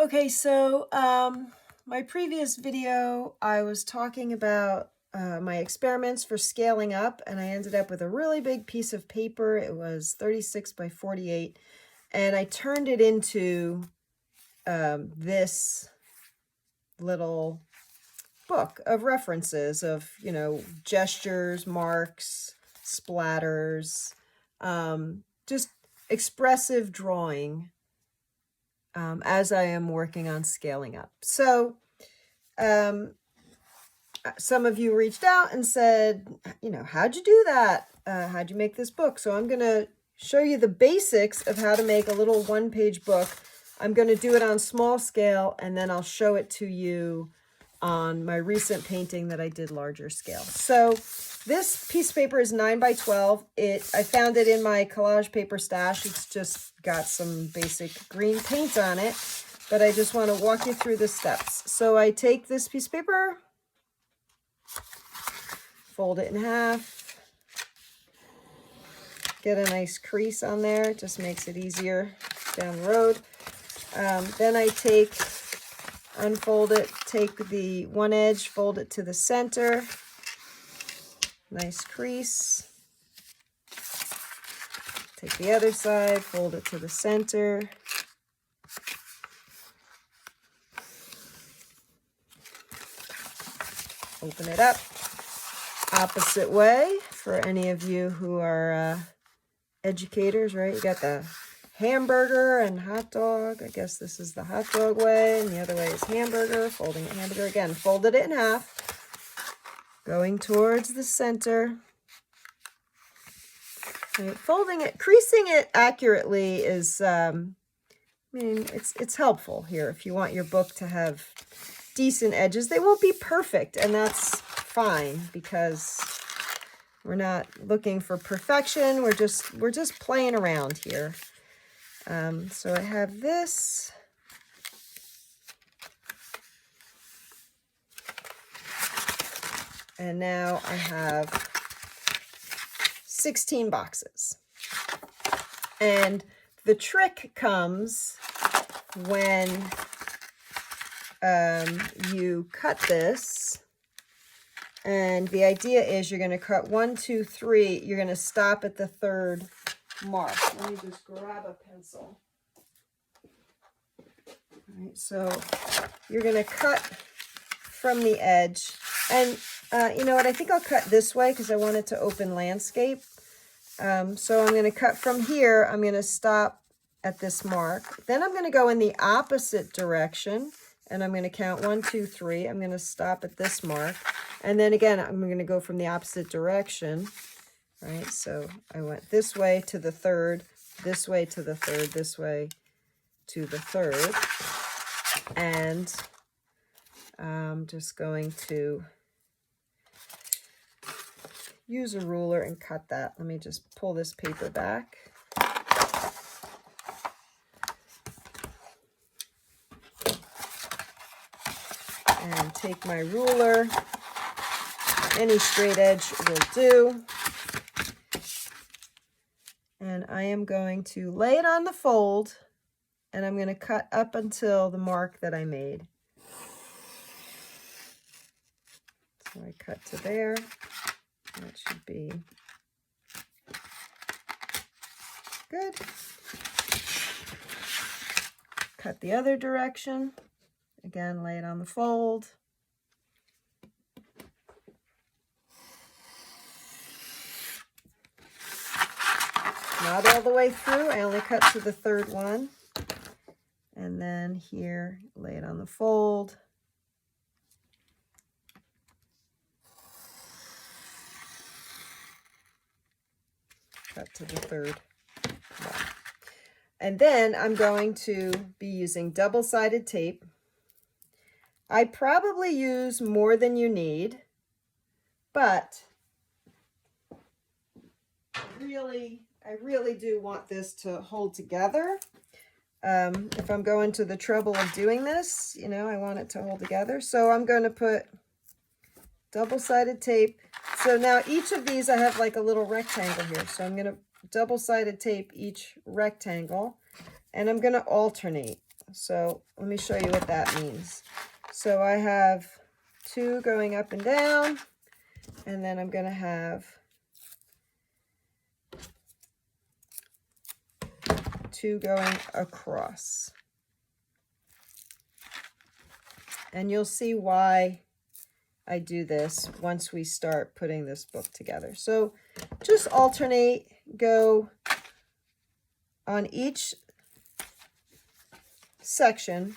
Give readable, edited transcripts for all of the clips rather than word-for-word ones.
Okay, so my previous video, I was talking about my experiments for scaling up, and I ended up with a really big piece of paper. It was 36 by 48, and I turned it into this little book of references of, gestures, marks, splatters, just expressive drawing as I am working on scaling up. So some of you reached out and said, how'd you do that? How'd you make this book? So I'm going to show you the basics of how to make a little one-page book. I'm going to do it on small scale, and then I'll show it to you on my recent painting that I did larger scale. So this piece of paper is 9 by 12. I found it in my collage paper stash. It's just got some basic green paint on it, but I just want to walk you through the steps. So I take this piece of paper, fold it in half, get a nice crease on there. It just makes it easier down the road. Then I unfold it, take the one edge, fold it to the center, nice crease. Take the other side, fold it to the center. Open it up, opposite way for any of you who are educators, right? You got the hamburger and hot dog. I guess this is the hot dog way, and the other way is hamburger. Folding it, hamburger again. Folded it in half, going towards the center. Right, folding it, creasing it accurately is, it's helpful here if you want your book to have decent edges. They won't be perfect, and that's fine because we're not looking for perfection. We're just playing around here. So I have this. And now I have 16 boxes. And the trick comes when you cut this. And the idea is you're going to cut 1, 2, 3. You're going to stop at the third mark. Let me just grab a pencil. All right, so you're going to cut from the edge. And you know what? I think I'll cut this way because I want it to open landscape. So I'm going to cut from here. I'm going to stop at this mark. Then I'm going to go in the opposite direction. And I'm going to count 1, 2, 3. I'm going to stop at this mark. And then again, I'm going to go from the opposite direction. Right, so I went this way to the third, this way to the third, this way to the third. And I'm just going to use a ruler and cut that. Let me just pull this paper back. And take my ruler. Any straight edge will do. And I am going to lay it on the fold, and I'm going to cut up until the mark that I made. So I cut to there. That should be good. Cut the other direction. Again, lay it on the fold. Not all the way through. I only cut to the third one. And then here, lay it on the fold. Cut to the third one. And then I'm going to be using double-sided tape. I probably use more than you need, but I really do want this to hold together. If I'm going to the trouble of doing this, I want it to hold together. So I'm going to put double-sided tape. So now each of these, I have like a little rectangle here. So I'm going to double-sided tape each rectangle, and I'm going to alternate. So let me show you what that means. So I have 2 going up and down, and then I'm going to have 2 going across. And you'll see why I do this once we start putting this book together. So just alternate, go on each section.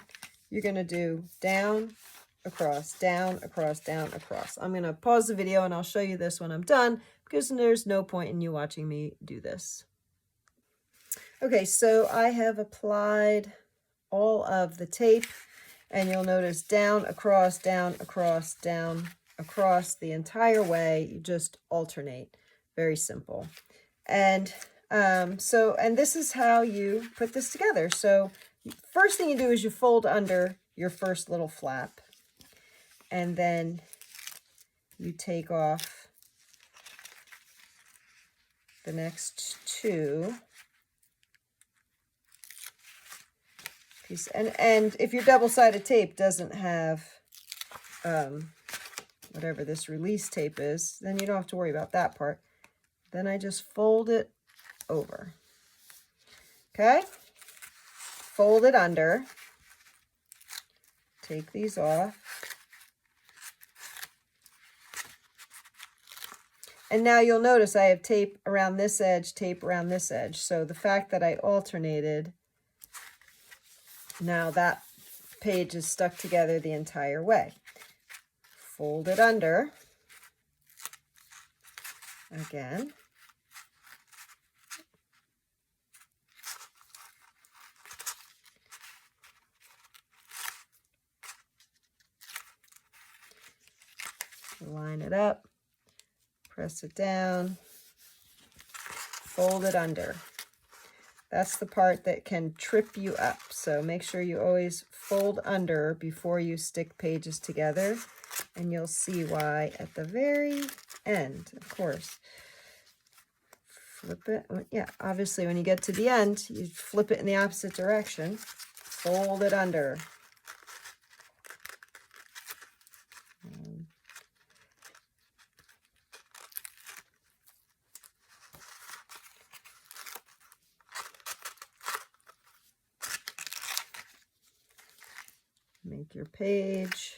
You're going to do down, across, down, across, down, across. I'm going to pause the video and I'll show you this when I'm done, because there's no point in you watching me do this. Okay, so I have applied all of the tape, and you'll notice down, across, down, across the entire way. You just alternate. Very simple. And and this is how you put this together. So first thing you do is you fold under your first little flap, and then you take off the next 2. And if your double-sided tape doesn't have whatever this release tape is, then you don't have to worry about that part. Then I just fold it over. Okay? Fold it under. Take these off. And now you'll notice I have tape around this edge, tape around this edge. So the fact that I alternated, now that page is stuck together the entire way. Fold it under. Again. Line it up. Press it down. Fold it under. That's the part that can trip you up. So make sure you always fold under before you stick pages together. And you'll see why at the very end, of course. Flip it. Yeah, obviously when you get to the end, you flip it in the opposite direction. Fold it under. Make your page,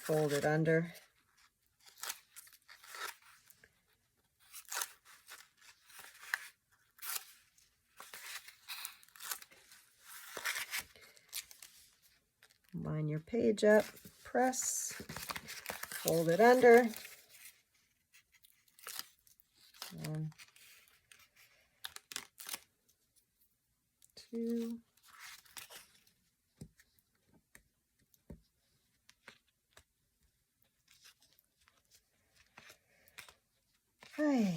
fold it under. Line your page up, press, fold it under. 1, 2. Hi.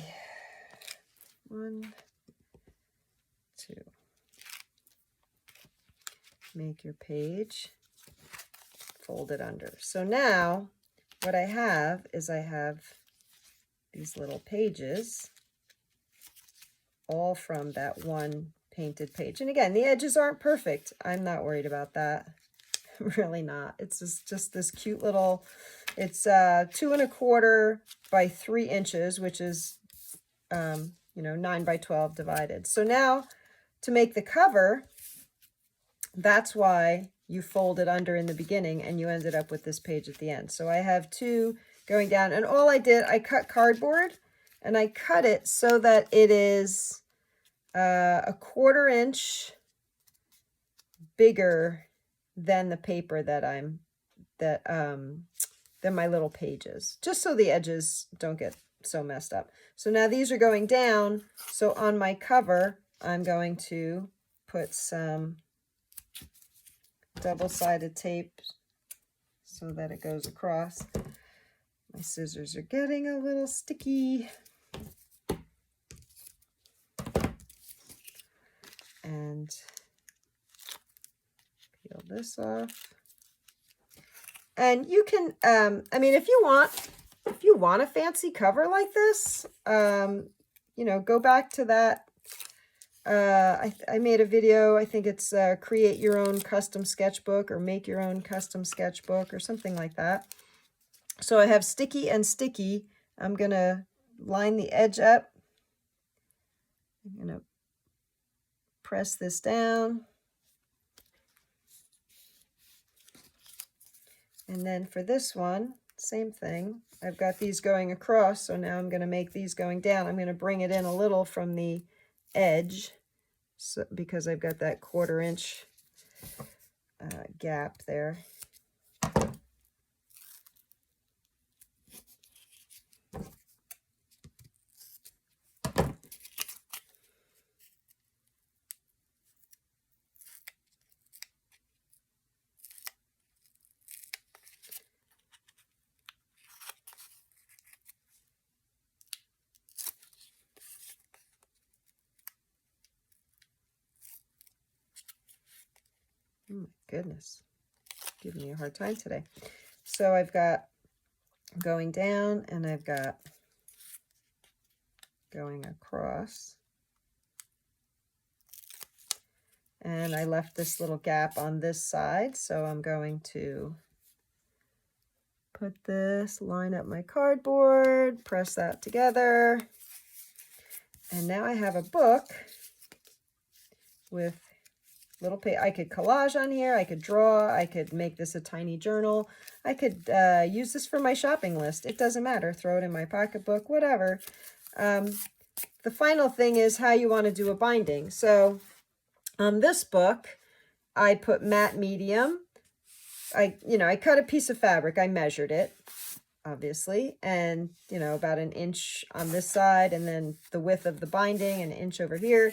1, 2. Make your page, fold it under. So now what I have is I have these little pages all from that one painted page. And again, the edges aren't perfect. I'm not worried about that. Really not. It's just this cute little, it's 2 1/4 by 3 inches, which is, 9 by 12 divided. So now to make the cover, that's why you fold it under in the beginning and you ended up with this page at the end. So I have 2 going down, and all I did, I cut cardboard and I cut it so that it is a 1/4 inch bigger than the paper than my little pages, just so the edges don't get so messed up. So now these are going down. So on my cover, I'm going to put some double-sided tape so that it goes across. My scissors are getting a little sticky. And peel this off. And you can, I mean, if you want a fancy cover like this, go back to that I made a video, I think it's create your own custom sketchbook or make your own custom sketchbook or something like that. So I have sticky and sticky. I'm going to line the edge up. I'm going to press this down. And then for this one, same thing. I've got these going across, so now I'm going to make these going down. I'm going to bring it in a little from the edge, so, because I've got that 1/4 inch gap there. Oh my goodness, giving me a hard time today. So I've got going down and I've got going across. And I left this little gap on this side, so I'm going to put this, line up my cardboard, press that together. And now I have a book with little I could collage on here, I could draw, I could make this a tiny journal, I could use this for my shopping list. It doesn't matter, throw it in my pocketbook, whatever. The final thing is how you want to do a binding. So on this book, I put matte medium. I cut a piece of fabric, I measured it, obviously, and, about 1 inch on this side, and then the width of the binding, 1 inch over here.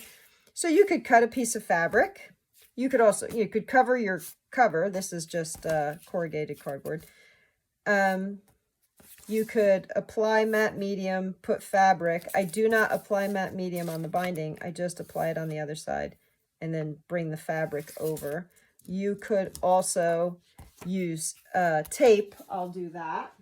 So you could cut a piece of fabric. You could cover your cover. This is just corrugated cardboard. You could apply matte medium, put fabric. I do not apply matte medium on the binding. I just apply it on the other side and then bring the fabric over. You could also use tape. I'll do that.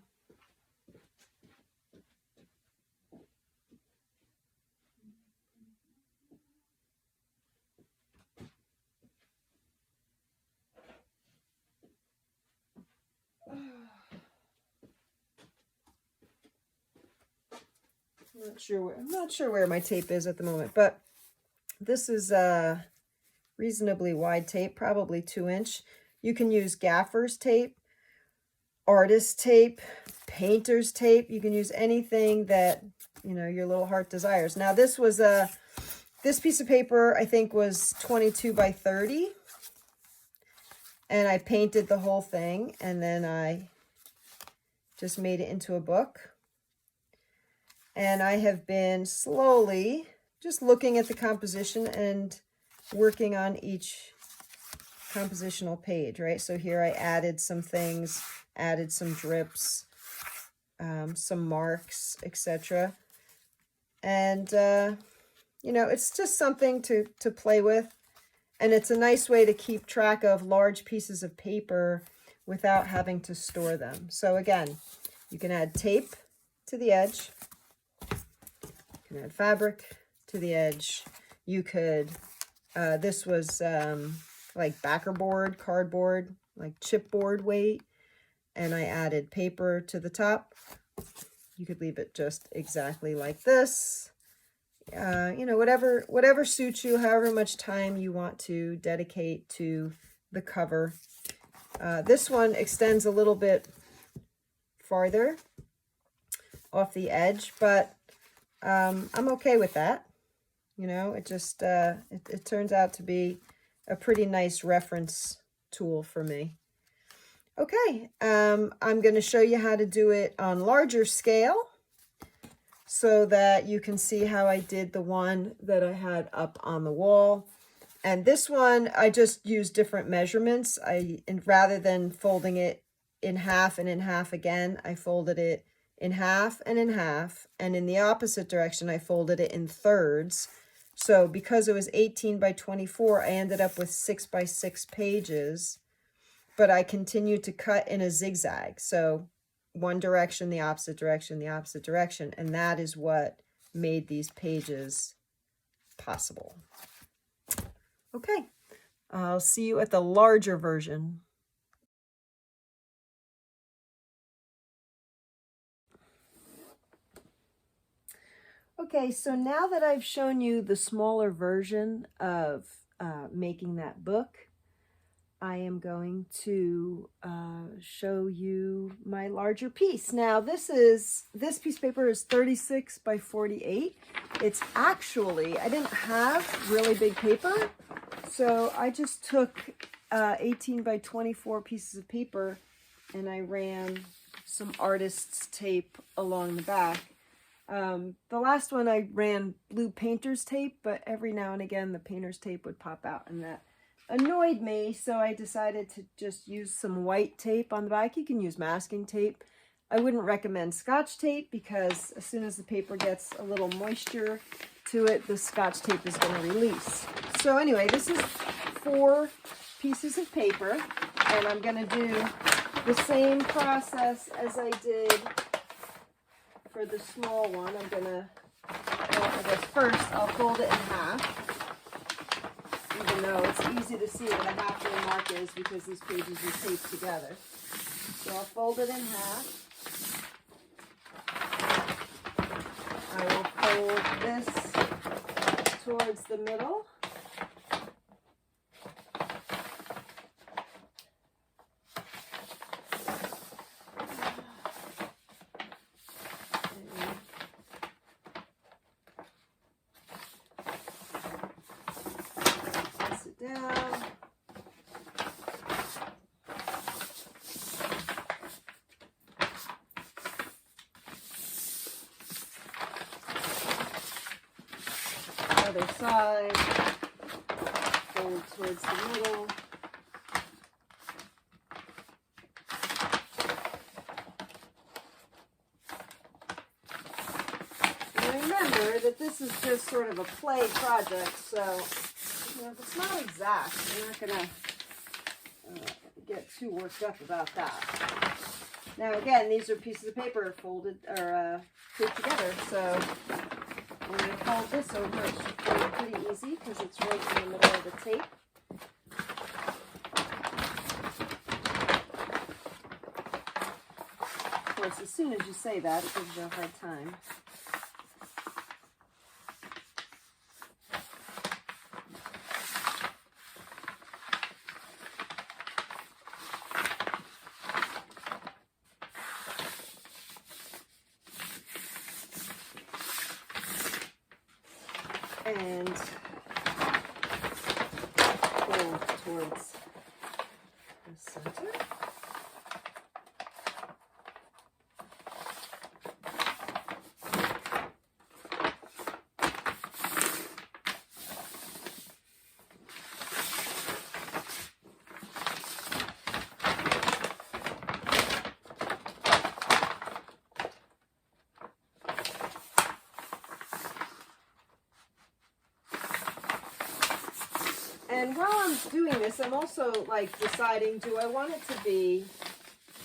I'm not sure where my tape is at the moment, but this is a reasonably wide tape, probably 2 inch. You can use gaffer's tape, artist tape, painter's tape. You can use anything that, your little heart desires. Now this was this piece of paper, I think, was 22 by 30. And I painted the whole thing, and then I just made it into a book. And I have been slowly just looking at the composition and working on each compositional page, right? So here I added some things, added some drips, some marks, etc. And, it's just something to play with. And it's a nice way to keep track of large pieces of paper without having to store them. So again, you can add tape to the edge. You can add fabric to the edge. You could, this was like backer board, cardboard, like chipboard weight. And I added paper to the top. You could leave it just exactly like this. Whatever suits you, however much time you want to dedicate to the cover. This one extends a little bit farther off the edge, but I'm okay with that. It just, it turns out to be a pretty nice reference tool for me. Okay, I'm going to show you how to do it on larger scale so that you can see how I did the one that I had up on the wall. And this one, I just used different measurements. And rather than folding it in half and in half again, I folded it in half and in half. And in the opposite direction, I folded it in thirds. So because it was 18 by 24, I ended up with 6 by 6 pages. But I continued to cut in a zigzag. So one direction, the opposite direction, the opposite direction. And that is what made these pages possible. Okay, I'll see you at the larger version. Okay, so now that I've shown you the smaller version of making that book, I am going to show you my larger piece. Now this piece of paper is 36 by 48. It's actually, I didn't have really big paper, so I just took 18 by 24 pieces of paper and I ran some artist's tape along the back. The last one I ran blue painter's tape, but every now and again the painter's tape would pop out and that annoyed me, so I decided to just use some white tape on the back. You can use masking tape. I wouldn't recommend Scotch tape because as soon as the paper gets a little moisture to it, the Scotch tape is going to release. So anyway, this is 4 pieces of paper, and I'm going to do the same process as I did for the small one. I'm going to, well, I guess first I'll fold it in half. Even though it's easy to see what a halfway mark is because these pages are taped together. So I'll fold it in half. I will fold this towards the middle. Down. Other side, fold towards the middle. And remember that this is just sort of a play project, so if it's not exact, I'm not going to get too worked up about that. Now again, these are pieces of paper folded or taped together, so when I fold this over, it should be pretty easy because it's right in the middle of the tape. Of course, as soon as you say that, it gives you a hard time. And fold towards the center. And while I'm doing this, I'm also like deciding, do I want it to be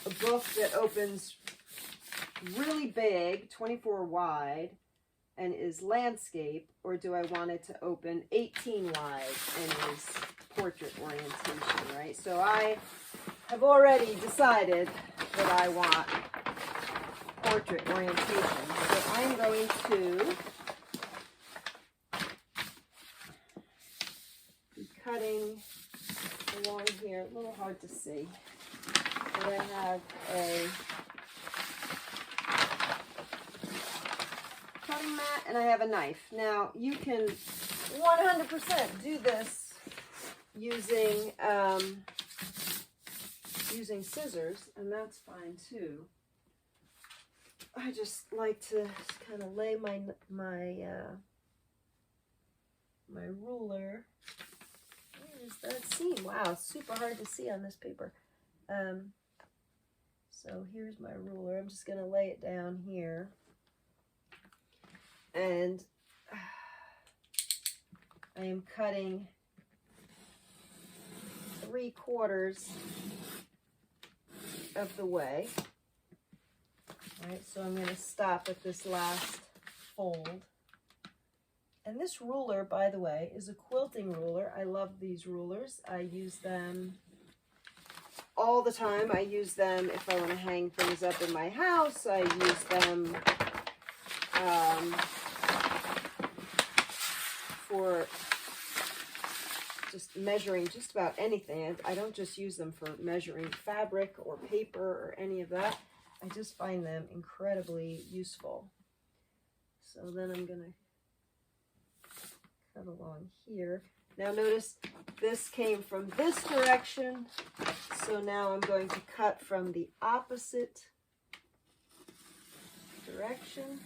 a book that opens really big, 24 wide, and is landscape, or do I want it to open 18 wide and is portrait orientation, right? So I have already decided that I want portrait orientation. So I'm going to cutting along here, a little hard to see, but I have a cutting mat and I have a knife. Now you can 100% do this using using scissors, and that's fine too. I just like to kind of lay my ruler. Where is that seam? Wow, it's super hard to see on this paper. So here's my ruler. I'm just going to lay it down here. And I am cutting 3/4 of the way. All right, so I'm going to stop at this last fold. And this ruler, by the way, is a quilting ruler. I love these rulers. I use them all the time. I use them if I want to hang things up in my house. I use them for just measuring just about anything. I don't just use them for measuring fabric or paper or any of that. I just find them incredibly useful. So then I'm going to cut along here. Now notice this came from this direction, so now I'm going to cut from the opposite direction.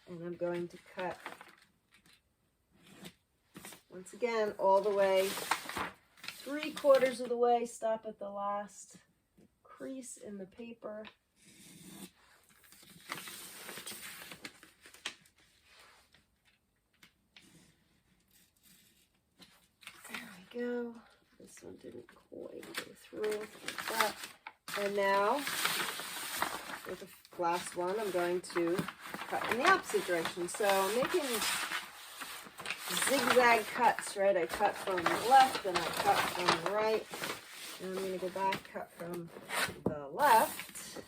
And I'm going to cut, once again, all the way, 3/4 of the way, stop at the last crease in the paper. Go. This one didn't quite go through like that. And now, with the last one, I'm going to cut in the opposite direction. So I'm making zigzag cuts, right? I cut from the left and I cut from the right. And I'm going to go back, cut from the left.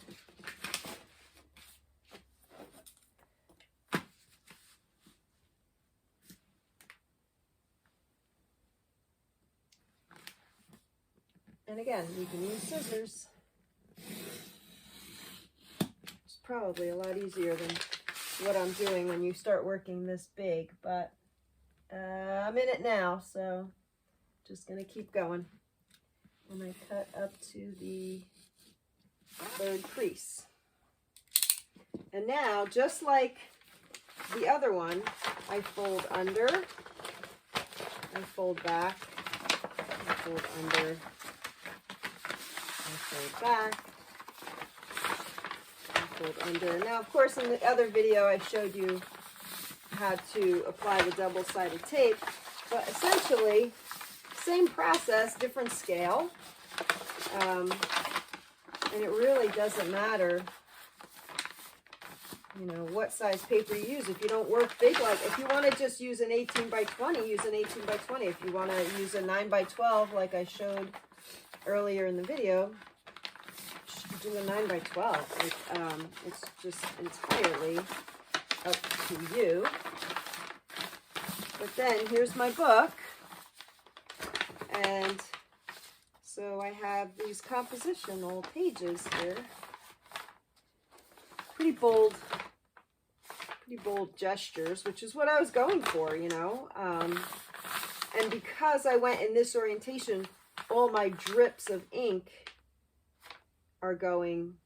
And again, you can use scissors. It's probably a lot easier than what I'm doing when you start working this big, but I'm in it now, so just going to keep going. And I cut up to the 3rd crease. And now, just like the other one, I fold under, I fold back, I fold under, fold back, and fold under. Now, of course, in the other video, I showed you how to apply the double-sided tape, but essentially, same process, different scale, and it really doesn't matter, you know, what size paper you use. If you don't work big, like if you want to just use an 18 by 20, use an 18 by 20. If you want to use a 9 by 12, like I showed earlier in the video, do a 9 by 12. It's just entirely up to you. But then here's my book, and so I have these compositional pages here. Pretty bold gestures, which is what I was going for, you know. And because I went in this orientation, all my drips of ink are going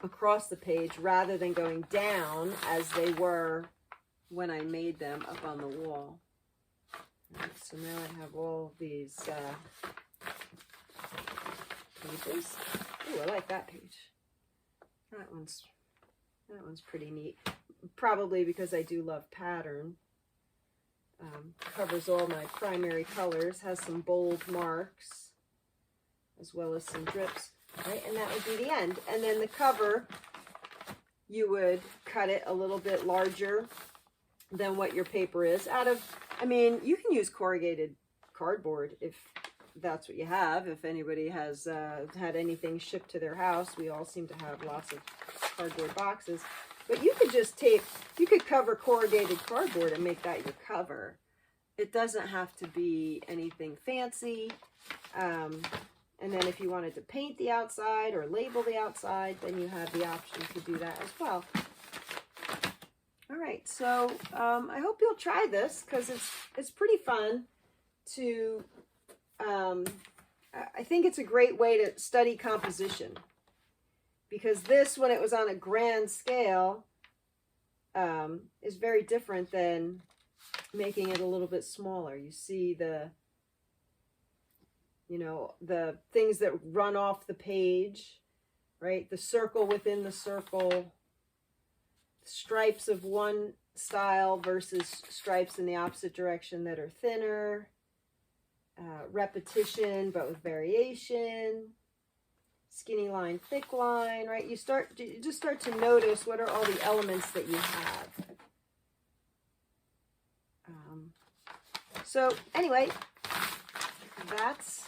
across the page rather than going down as they were when I made them up on the wall. Right, so now I have all these pages. Ooh, I like that page. That one's pretty neat. Probably because I do love pattern. Covers all my primary colors, has some bold marks, as well as some drips, right? And that would be the end. And then the cover, you would cut it a little bit larger than what your paper is. I mean, you can use corrugated cardboard if that's what you have. If anybody has had anything shipped to their house, we all seem to have lots of cardboard boxes. But you could just you could cover corrugated cardboard and make that your cover. It doesn't have to be anything fancy. And then if you wanted to paint the outside or label the outside, then you have the option to do that as well. All right, so I hope you'll try this because it's pretty fun to, I think it's a great way to study composition. Because this, when it was on a grand scale, is very different than making it a little bit smaller. You see the things that run off the page, right? The circle within the circle, stripes of one style versus stripes in the opposite direction that are thinner, repetition but with variation. skinny line, thick line, right? You just start to notice what are all the elements that you have. So anyway, that's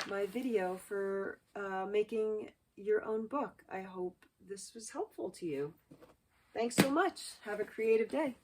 my video for making your own book. I hope this was helpful to you. Thanks so much. Have a creative day.